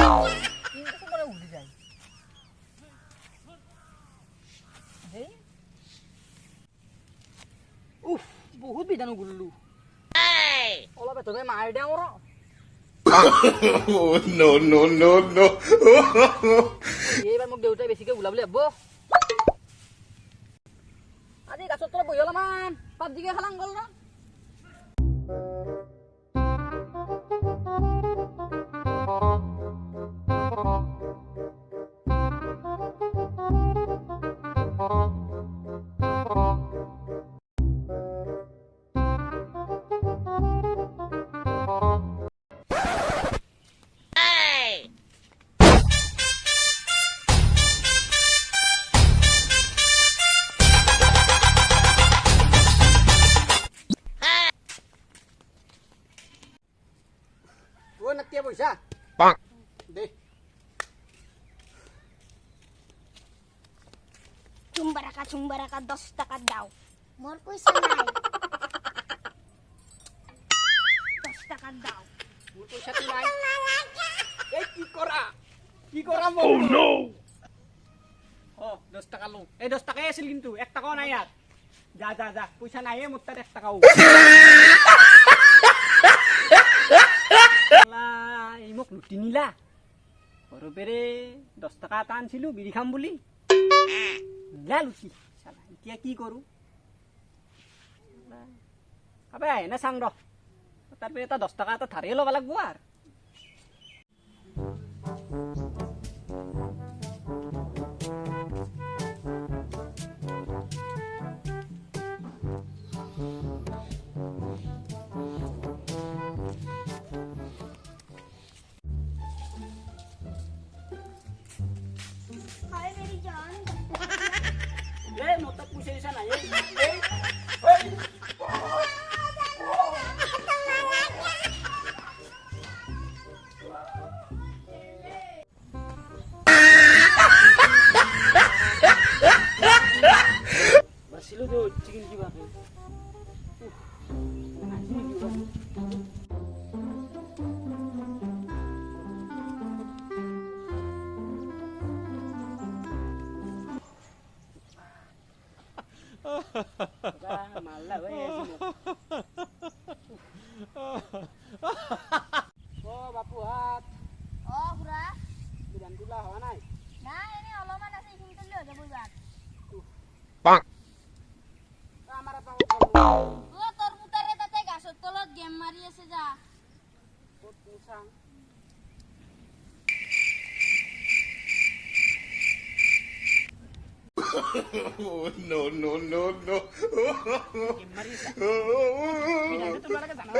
কিন্তু করে উঠে যায় এই উফ বহুত বিধানো গুল্লু অলপ তবে মার দে ওর No, no, no, no. এইবার মোক দেউতাই বেছিকে উলাবলে হব আজি গাছত তলে বহি অলপমান পাবজিকে খেলাং গল না ও নাতিয়া পয়সা Bonk. দে চুম্বারাকা 10 টাকা দাও মোর পয়সা নাই 10 টাকা দাও মোর পয়সা তো নাই এই কি করা মো Oh no. ও 10 টাকা লো এই 10 টাকাই আছিল কিন্তু 1 টাকাও নাই আর যা যা যা পয়সা নাই মোর তাত 1 টাকাও এই মোক লুটি নিলা সৰুবেৰে 10 টকা এটা আনিছিলো বিড়ি খাম বুলি নিলা লুটি চালা এতিয়া কি কৰো আবে এনে চাং ৰ তাৰপৰা এটা 10 টকা এটা ধাৰে ল'ব লাগিব আৰু হায় মেৰি জান এই মোৰ তাত পইচা দিছা নাই এই বাছিলো তো চিকেন কিবা মাল্লা হয়ে ও বাপু হাত ও খুড়া বিধান তোলা হোৱা নাই না এনে অলমান আছে কিন্তু লৈ যাব যাত Bonk. আমাৰ এটা ও তোৰ মুতাৰে তাতে গাছৰ তলত গেম মাৰি আছে যা চাং Oh no, no, no, no. Game মাৰি আছে বিধানটো তোলা লাগে জানা